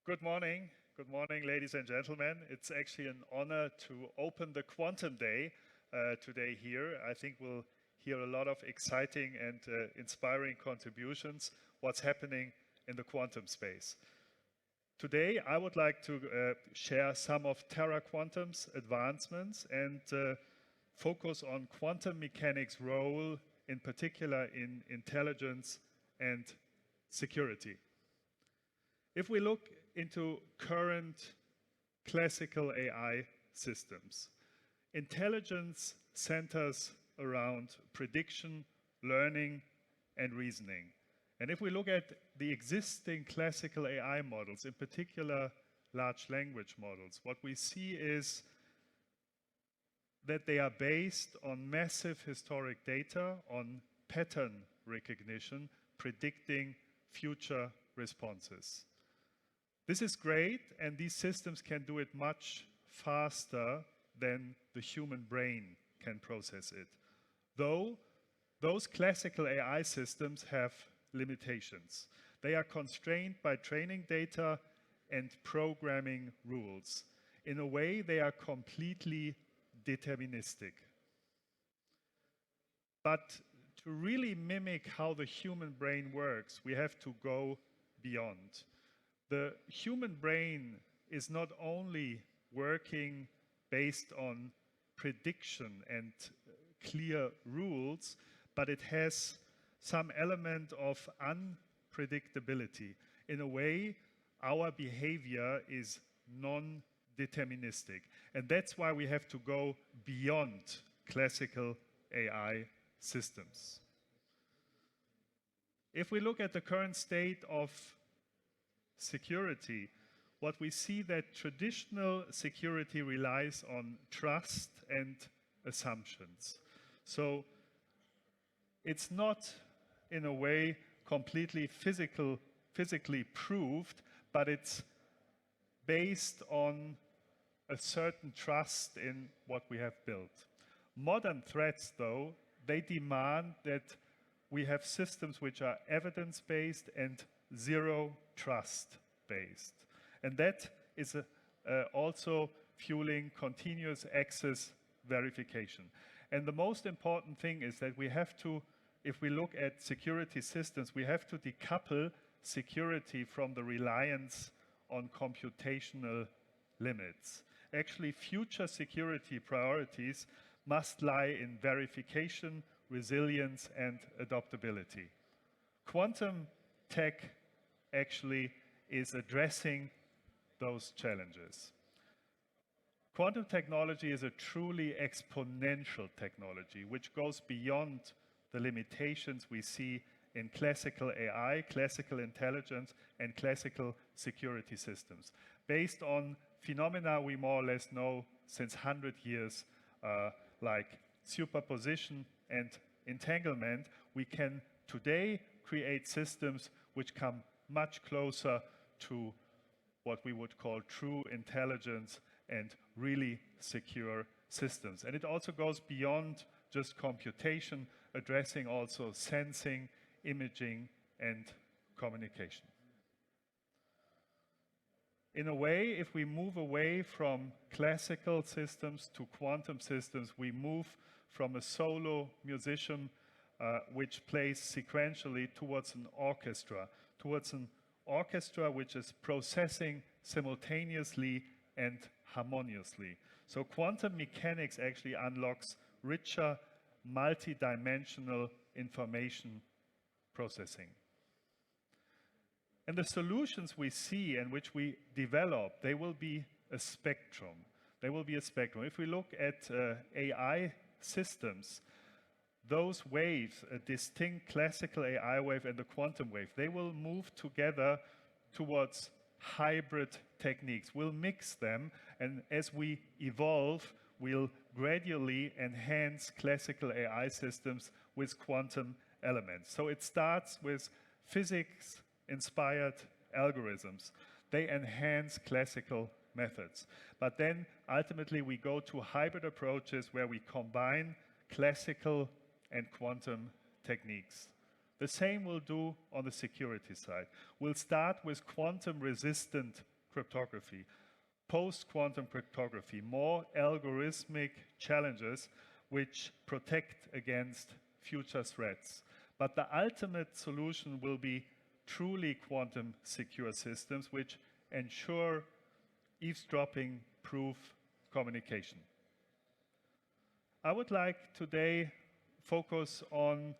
Good morning. Good morning, ladies and gentlemen. It's actually an honor to open the Quantum Day today here. I think we'll hear a lot of exciting and inspiring contributions, what's happening in the quantum space. Today, I would like to share some of Terra Quantum's advancements and focus on quantum mechanics' role, in particular in intelligence and security. If we look into current classical AI systems, intelligence centers around prediction, learning, and reasoning. And if we look at the existing classical AI models, in particular large language models, what we see is that they are based on massive historic data, on pattern recognition, predicting future responses. This is great, and these systems can do it much faster than the human brain can process it. Though those classical AI systems have limitations. They are constrained by training data and programming rules. In a way, they are completely deterministic. But to really mimic how the human brain works, we have to go beyond. The human brain is not only working based on prediction and clear rules, but it has some element of unpredictability. In a way, our behavior is non-deterministic. And that's why we have to go beyond classical AI systems. If we look at the current state of security, what we see that traditional security relies on trust and assumptions. So it's not, in a way, completely physically proved, but it's based on a certain trust in what we have built. Modern threats, though, they demand that we have systems which are evidence-based and zero trust-based. And that is also fueling continuous access verification. And the most important thing is that we have to, if we look at security systems, we have to decouple security from the reliance on computational limits. Actually, future security priorities must lie in verification, resilience, and adaptability. Quantum tech actually is addressing those challenges. Quantum technology is a truly exponential technology, which goes beyond the limitations we see in classical AI, classical intelligence, and classical security systems. Based on phenomena we more or less know since 100 years, like superposition and entanglement, we can today create systems which come much closer to what we would call true intelligence and really secure systems. And it also goes beyond just computation, addressing also sensing, imaging, and communication. In a way, if we move away from classical systems to quantum systems, we move from a solo musician which plays sequentially towards an orchestra which is processing simultaneously and harmoniously. So quantum mechanics actually unlocks richer, multi-dimensional information processing. And the solutions we see and which we develop, they will be a spectrum. They will be a spectrum. If we look at AI systems, those waves, a distinct classical AI wave and the quantum wave, they will move together towards hybrid techniques. We'll mix them, and as we evolve, we'll gradually enhance classical AI systems with quantum elements. So it starts with physics-inspired algorithms. They enhance classical methods. But then ultimately we go to hybrid approaches where we combine classical and quantum techniques. The same we'll do on the security side. We'll start with quantum-resistant cryptography, post-quantum cryptography, more algorithmic challenges which protect against future threats. But the ultimate solution will be truly quantum secure systems which ensure eavesdropping proof communication. I would like today focus on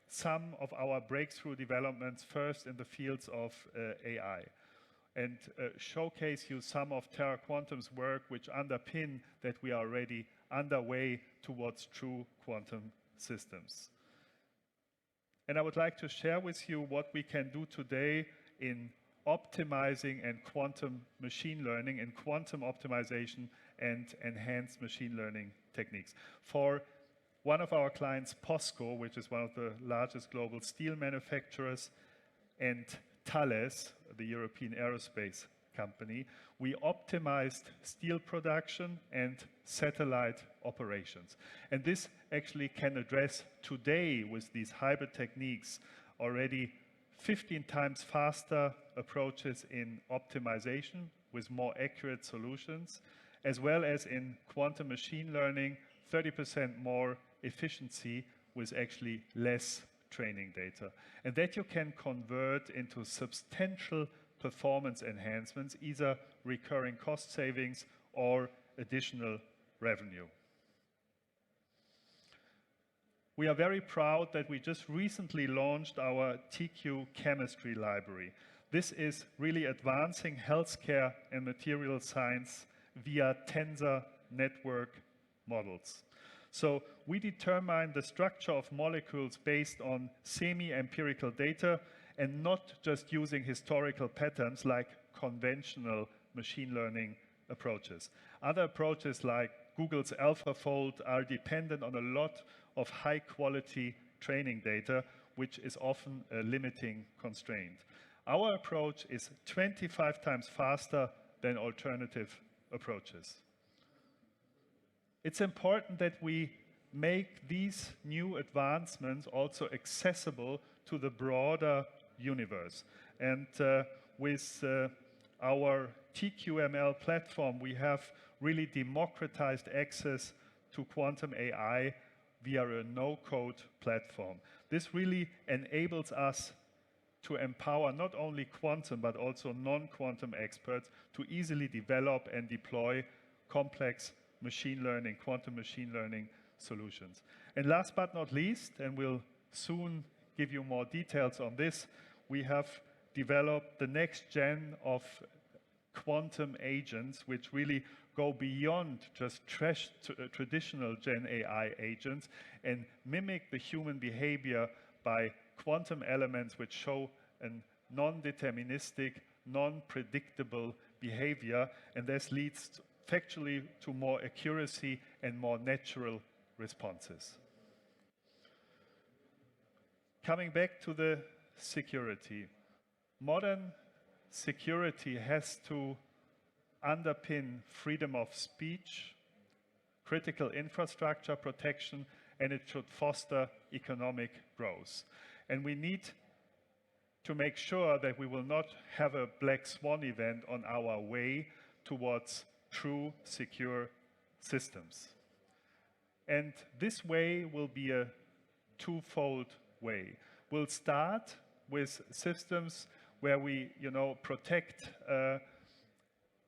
some of our breakthrough developments, first in the fields of AI, and showcase you some of Terra Quantum's work which underpin that we are already underway towards true quantum systems. And I would like to share with you what we can do today in optimizing and quantum machine learning and quantum optimization and enhanced machine learning techniques. For one of our clients, POSCO, which is one of the largest global steel manufacturers, and Thales, the European aerospace company, we optimized steel production and satellite operations. And this actually can address today with these hybrid techniques already 15 times faster approaches in optimization with more accurate solutions, as well as in quantum machine learning, 30% more efficiency with actually less training data. And that you can convert into substantial performance enhancements, either recurring cost savings or additional revenue. We are very proud that we just recently launched our TQ chemistry library. This is really advancing healthcare and material science via tensor network models. So we determine the structure of molecules based on semi-empirical data and not just using historical patterns like conventional machine learning approaches. Other approaches like Google's AlphaFold are dependent on a lot of high-quality training data, which is often a limiting constraint. Our approach is 25 times faster than alternative approaches. It's important that we make these new advancements also accessible to the broader universe. And with our TQML platform, we have really democratized access to quantum AI via a no-code platform. This really enables us to empower not only quantum but also non-quantum experts to easily develop and deploy complex machine learning, quantum machine learning solutions. And last but not least, and we'll soon give you more details on this, we have developed the next gen of quantum agents which really go beyond just traditional Gen AI agents and mimic the human behavior by quantum elements which show a non-deterministic, non-predictable behavior, and this leads factually to more accuracy and more natural responses. Coming back to the security. Modern security has to underpin freedom of speech, critical infrastructure protection, and it should foster economic growth. And we need to make sure that we will not have a black swan event on our way towards true secure systems. And this way will be a twofold way. We'll start with systems where we, protect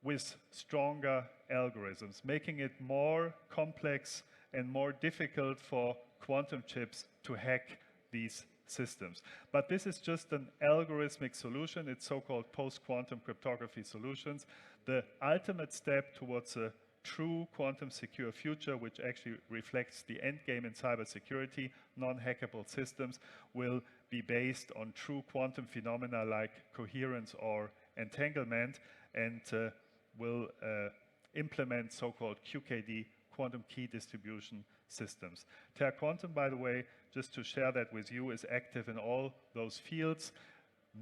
with stronger algorithms, making it more complex and more difficult for quantum chips to hack these systems. But this is just an algorithmic solution. It's so-called post-quantum cryptography solutions. The ultimate step towards a true quantum secure future, which actually reflects the end game in cybersecurity, non-hackable systems, will be based on true quantum phenomena like coherence or entanglement, and will implement so-called QKD, quantum key distribution systems. Terra Quantum, by the way, just to share that with you, is active in all those fields.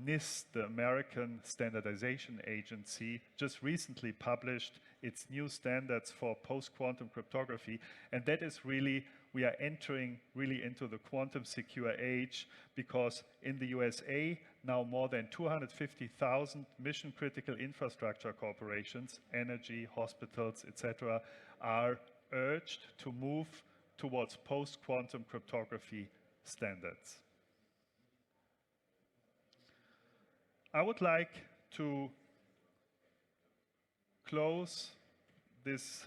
NIST, the American Standardization Agency, just recently published its new standards for post-quantum cryptography, and that is really we are entering really into the quantum secure age, because in the USA, now more than 250,000 mission critical infrastructure corporations, energy, hospitals, etc., are urged to move towards post-quantum cryptography standards. I would like to close this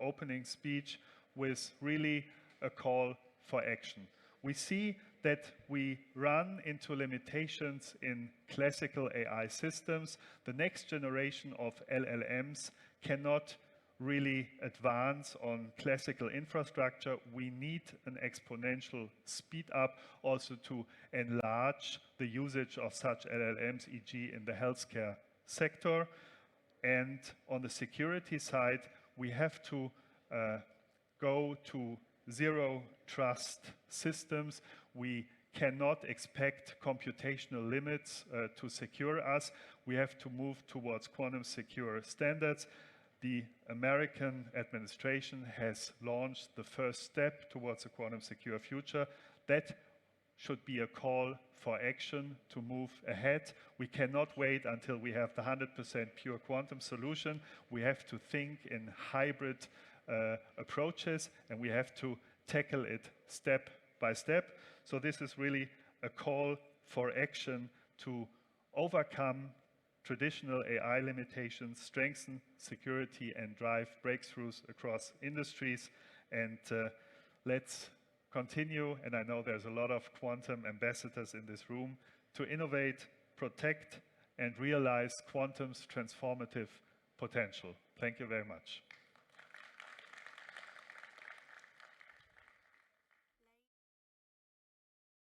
opening speech with really a call for action. We see that we run into limitations in classical AI systems. The next generation of LLMs cannot really advance on classical infrastructure. We need an exponential speed up also to enlarge the usage of such LLMs, e.g. in the healthcare sector. And on the security side, we have to go to zero trust systems. We cannot expect computational limits to secure us. We have to move towards quantum secure standards. The American administration has launched the first step towards a quantum secure future. That should be a call for action to move ahead. We cannot wait until we have the 100% pure quantum solution. We have to think in hybrid approaches, and we have to tackle it step by step. So this is really a call for action to overcome traditional AI limitations, strengthen security, and drive breakthroughs across industries. And let's continue, and I know there's a lot of quantum ambassadors in this room, to innovate, protect, and realize quantum's transformative potential. Thank you very much.